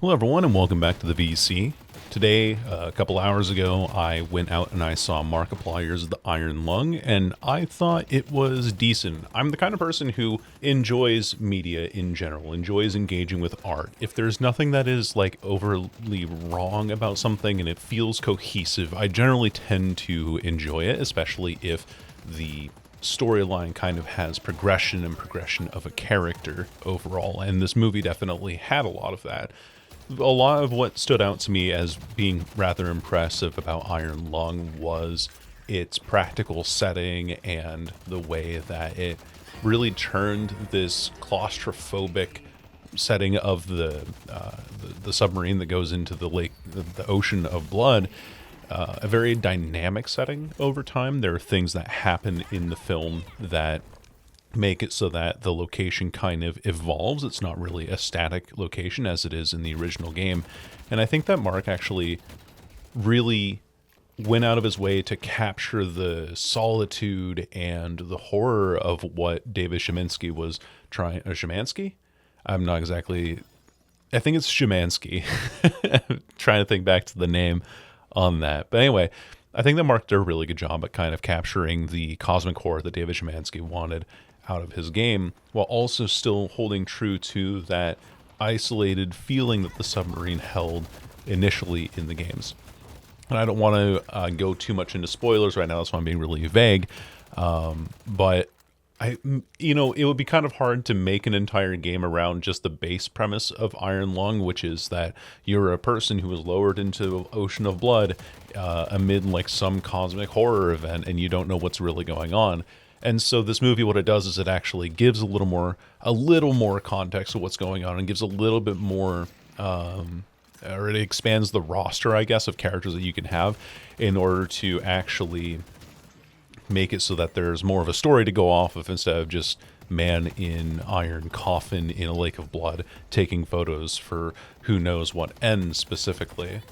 Hello everyone and welcome back to the VC. Today, a couple hours ago, I went out and I saw Markiplier's The Iron Lung, and I thought it was decent. I'm the kind of person who enjoys media in general, enjoys engaging with art. If there's nothing that is like overly wrong about something and it feels cohesive, I generally tend to enjoy it, especially if the storyline kind of has progression of a character overall, and this movie definitely had a lot of that. A lot of what stood out to me as being rather impressive about Iron Lung was its practical setting and the way that it really turned this claustrophobic setting of the submarine that goes into the lake, the ocean of blood, a very dynamic setting over time. There are things that happen in the film that make it so that the location kind of evolves. It's not really a static location as it is in the original game. And I think that Mark actually really went out of his way to capture the solitude and the horror of what David Szymanski was trying. Szymanski? I'm not exactly. I think it's Szymanski. Trying to think back to the name on that. But anyway, I think that Mark did a really good job at kind of capturing the cosmic horror that David Szymanski wanted out of his game, while also still holding true to that isolated feeling that the submarine held initially in the games. And I don't want to go too much into spoilers right now, that's why I'm being really vague. But it would be kind of hard to make an entire game around just the base premise of Iron Lung, which is that you're a person who was lowered into an ocean of blood amid like some cosmic horror event, and you don't know what's really going on. And so this movie, what it does is it actually gives a little more context of what's going on, and gives a little bit more, or it expands the roster, I guess, of characters that you can have in order to actually make it so that there's more of a story to go off of instead of just man in iron coffin in a lake of blood taking photos for who knows what end specifically.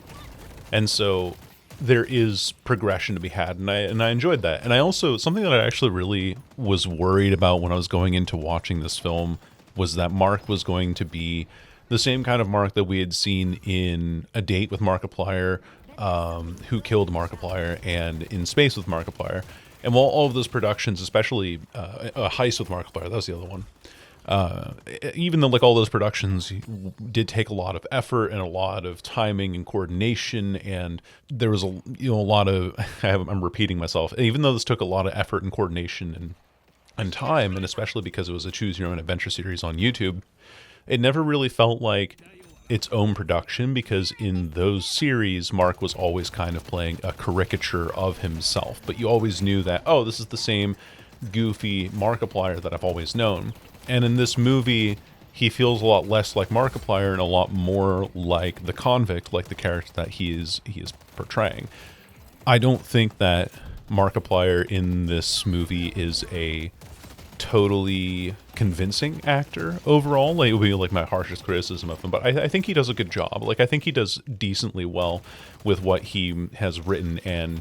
And so there is progression to be had, and I enjoyed that. And I also, something that I actually really was worried about when I was going into watching this film was that Mark was going to be the same kind of Mark that we had seen in A Date with Markiplier, Who Killed Markiplier, and In Space with Markiplier. And while all of those productions, especially A Heist with Markiplier, that was the other one, even though like all those productions did take a lot of effort and a lot of timing and coordination, and there was a lot of I'm repeating myself, even though this took a lot of effort and coordination and time, and especially because it was a choose your own adventure series on YouTube, it never really felt like its own production, because in those series Mark was always kind of playing a caricature of himself, but you always knew that, oh, this is the same goofy Markiplier that I've always known. And in this movie, he feels a lot less like Markiplier and a lot more like the convict, like the character that he is portraying. I don't think that Markiplier in this movie is a totally convincing actor overall. Like, it would be like my harshest criticism of him, but I think he does a good job. Like, I think he does decently well with what he has written and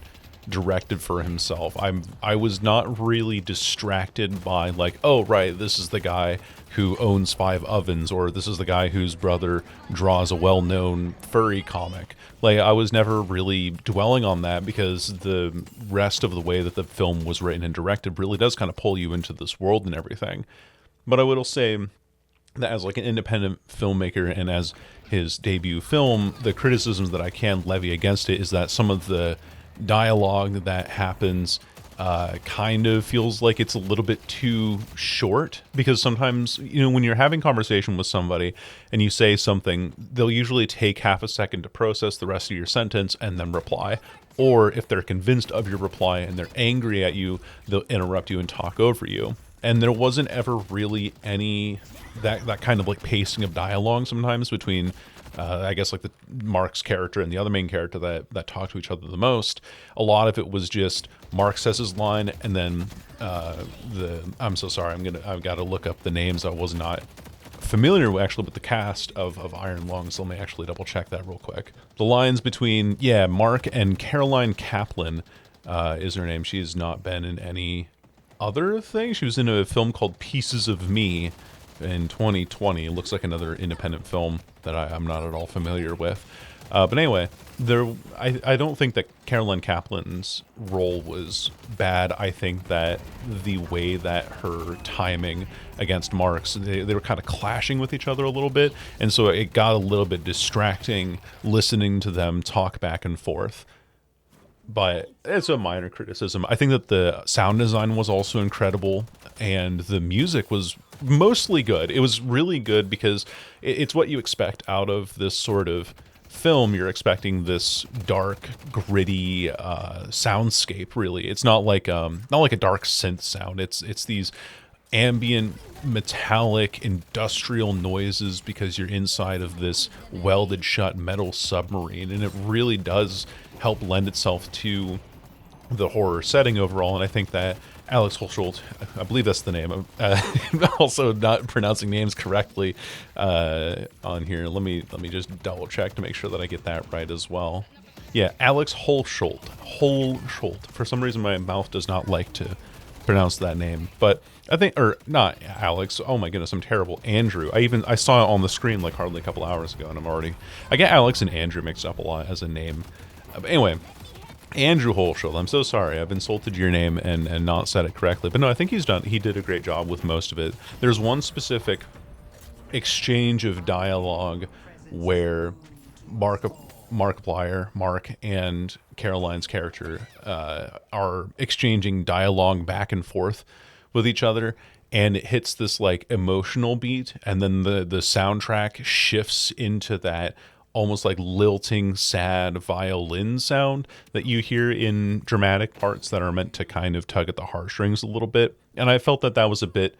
directed for himself. I was not really distracted by like, oh right, this is the guy who owns 5 ovens, or this is the guy whose brother draws a well-known furry comic. Like, I was never really dwelling on that, because the rest of the way that the film was written and directed really does kind of pull you into this world and everything. But I will say that as like an independent filmmaker and as his debut film, the criticisms that I can levy against it is that some of the dialogue that happens kind of feels like it's a little bit too short, because sometimes, when you're having conversation with somebody and you say something, they'll usually take half a second to process the rest of your sentence and then reply. Or if they're convinced of your reply and they're angry at you, they'll interrupt you and talk over you. And there wasn't ever really any that kind of like pacing of dialogue sometimes between I guess like the Mark's character and the other main character that talk to each other the most. A lot of it was just Mark says his line, and then I'm so sorry, I've got to look up the names. I was not familiar actually with the cast of Iron Lung, so let me actually double check that real quick. The lines between Mark and Caroline Kaplan is her name. She has not been in any other thing. She was in a film called Pieces of Me, in 2020. It looks like another independent film that I'm not at all familiar with. But anyway, I don't think that Caroline Kaplan's role was bad. I think that the way that her timing against Marks, they were kind of clashing with each other a little bit, and so it got a little bit distracting listening to them talk back and forth. But it's a minor criticism. I think that the sound design was also incredible, and the music was mostly good. It was really good because it's what you expect out of this sort of film. You're expecting this dark, gritty soundscape. Really, it's not like a dark synth sound. It's these ambient, metallic, industrial noises because you're inside of this welded shut metal submarine, and it really does help lend itself to the horror setting overall. And I think that Alex Holsholt, I believe that's the name. I'm also not pronouncing names correctly on here. Let me just double check to make sure that I get that right as well. Yeah, Alex Holsholt. Holsholt. For some reason, my mouth does not like to pronounce that name, but I think, or not Alex. Oh my goodness, I'm terrible. Andrew. I saw it on the screen like hardly a couple hours ago, and I get Alex and Andrew mixed up a lot as a name. But anyway, Andrew Holsholt, I'm so sorry. I've insulted your name and not said it correctly. But no, I think he did a great job with most of it. There's one specific exchange of dialogue where Markiplier, Mark, and Caroline's character are exchanging dialogue back and forth with each other, and it hits this like emotional beat, and then the soundtrack shifts into that almost like lilting, sad violin sound that you hear in dramatic parts that are meant to kind of tug at the heartstrings a little bit. And I felt that was a bit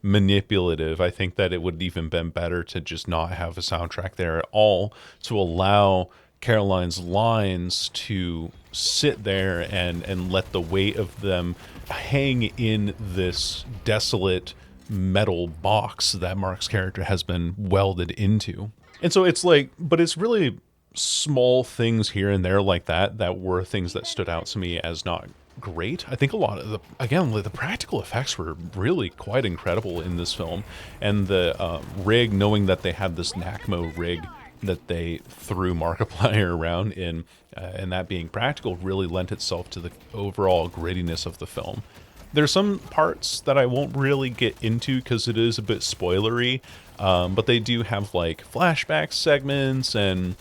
manipulative. I think that it would even been better to just not have a soundtrack there at all, to allow Caroline's lines to sit there and let the weight of them hang in this desolate metal box that Mark's character has been welded into. And so it's like, but it's really small things here and there like that were things that stood out to me as not great. I think a lot of the practical effects were really quite incredible in this film, and the rig, knowing that they had this NACMO rig that they threw Markiplier around in, and that being practical, really lent itself to the overall grittiness of the film. There's some parts that I won't really get into because it is a bit spoilery, but they do have like flashback segments, and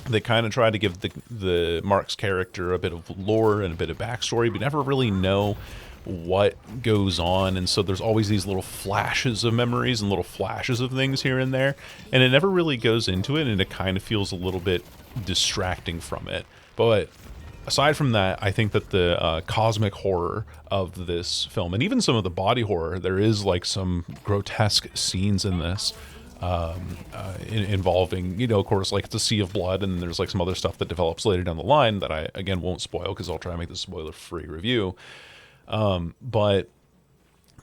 they kind of try to give the Mark's character a bit of lore and a bit of backstory, but never really know what goes on. And so there's always these little flashes of memories and little flashes of things here and there, and it never really goes into it, and it kind of feels a little bit distracting from it. But aside from that, I think that the cosmic horror of this film, and even some of the body horror, there is like some grotesque scenes in this involving, of course, like the sea of blood, and there's like some other stuff that develops later down the line that I, again, won't spoil because I'll try to make this spoiler-free review. But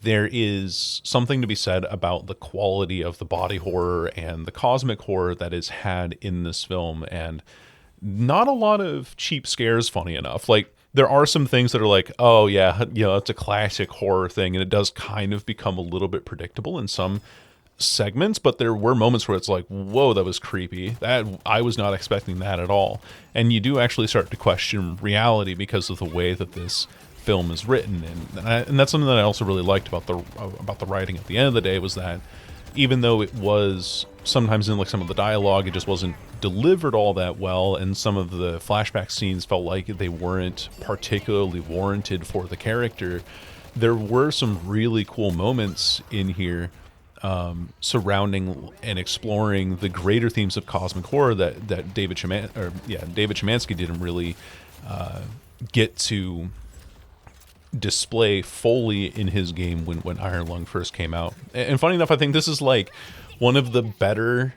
there is something to be said about the quality of the body horror and the cosmic horror that is had in this film, and not a lot of cheap scares, funny enough. Like, there are some things that are like, oh yeah, it's a classic horror thing, and it does kind of become a little bit predictable in some segments, but there were moments where it's like, whoa, that was creepy. That I was not expecting that at all. And you do actually start to question reality because of the way that this film is written, and that's something that I also really liked about the writing at the end of the day, was that even though it was sometimes in like some of the dialogue, it just wasn't delivered all that well, and some of the flashback scenes felt like they weren't particularly warranted for the character, there were some really cool moments in here surrounding and exploring the greater themes of cosmic horror that David Szymanski didn't really get to display fully in his game when Iron Lung first came out. And funny enough, I think this is like one of the better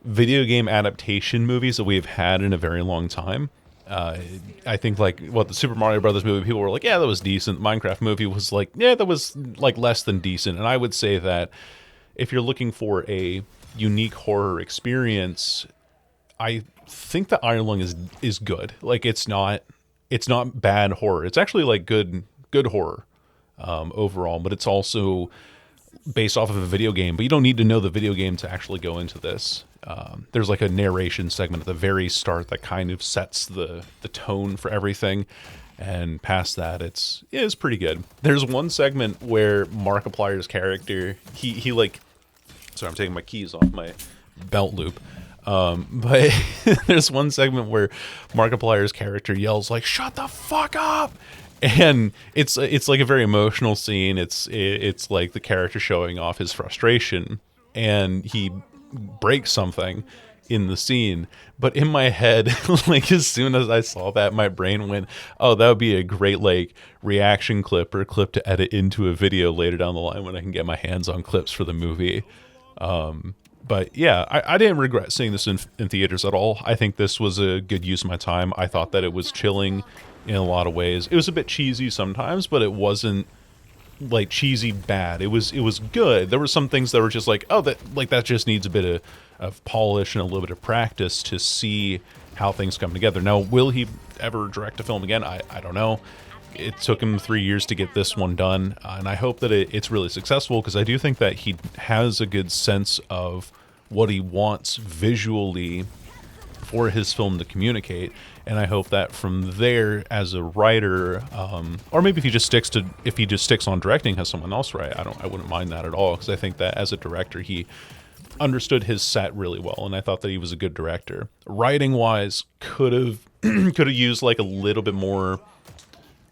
video game adaptation movies that we've had in a very long time. I think like the Super Mario Brothers movie, people were like, yeah, that was decent. Minecraft movie was like, yeah, that was like less than decent. And I would say that if you're looking for a unique horror experience, I think that Iron Lung is good. Like, it's not bad horror. It's actually like good horror overall, but it's also based off of a video game, but you don't need to know the video game to actually go into this. There's like a narration segment at the very start that kind of sets the tone for everything, and past that, it's pretty good. There's one segment where Markiplier's character, he like, sorry, I'm taking my keys off my belt loop. But there's one segment where Markiplier's character yells like, "Shut the fuck up!" And it's like a very emotional scene. It's like the character showing off his frustration, and he breaks something in the scene. But in my head, like as soon as I saw that, my brain went, "Oh, that would be a great like reaction clip or clip to edit into a video later down the line when I can get my hands on clips for the movie." But yeah, I didn't regret seeing this in theaters at all. I think this was a good use of my time. I thought that it was chilling in a lot of ways. It was a bit cheesy sometimes, but it wasn't like cheesy bad. It was good. There were some things that were just like, oh, that just needs a bit of polish and a little bit of practice to see how things come together. Now, will he ever direct a film again? I don't know. It took him 3 years to get this one done, and I hope that it's really successful, because I do think that he has a good sense of what he wants visually for his film to communicate, and I hope that from there, as a writer, or maybe if he just sticks on directing, has someone else write, I wouldn't mind that at all, because I think that as a director, he understood his set really well, and I thought that he was a good director. Writing wise, could have used like a little bit more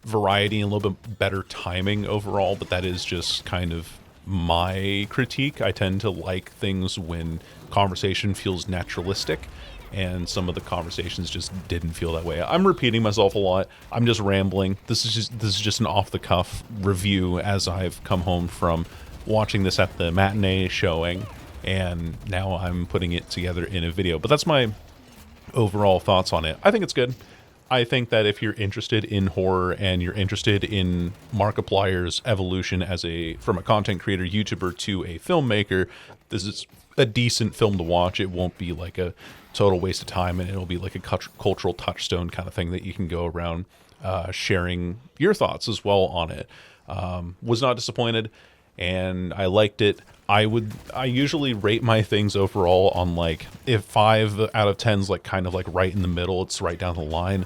variety and a little bit better timing overall, but that is just kind of my critique. I tend to like things when conversation feels naturalistic, and some of the conversations just didn't feel that way. I'm repeating myself a lot. I'm just rambling. This is just an off-the-cuff review as I've come home from watching this at the matinee showing, and now I'm putting it together in a video. But that's my overall thoughts on it. I think it's good. I think that if you're interested in horror and you're interested in Markiplier's evolution from a content creator, YouTuber to a filmmaker, this is a decent film to watch. It won't be like a total waste of time, and it'll be like a cultural touchstone kind of thing that you can go around sharing your thoughts as well on it. Was not disappointed, and I liked it. I usually rate my things overall on like, if 5 out of 10's like kind of like right in the middle, it's right down the line.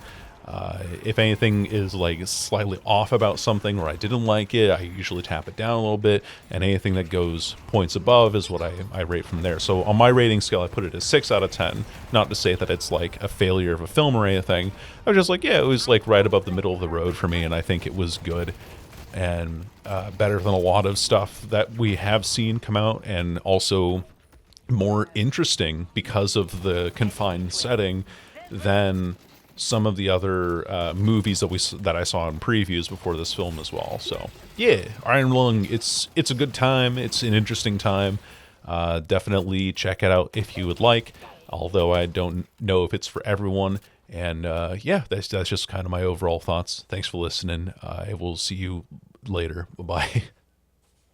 If anything is like slightly off about something or I didn't like it, I usually tap it down a little bit, and anything that goes points above is what I rate from there. So on my rating scale, I put it as 6 out of 10, not to say that it's like a failure of a film or anything. I was just like, yeah, it was like right above the middle of the road for me, and I think it was good. And better than a lot of stuff that we have seen come out, and also more interesting because of the confined setting than some of the other movies that I saw in previews before this film as well. So yeah, Iron Lung, it's a good time. It's an interesting time. Definitely check it out if you would like, although I don't know if it's for everyone. And yeah, that's just kind of my overall thoughts. Thanks for listening. I will see you later. Bye-bye.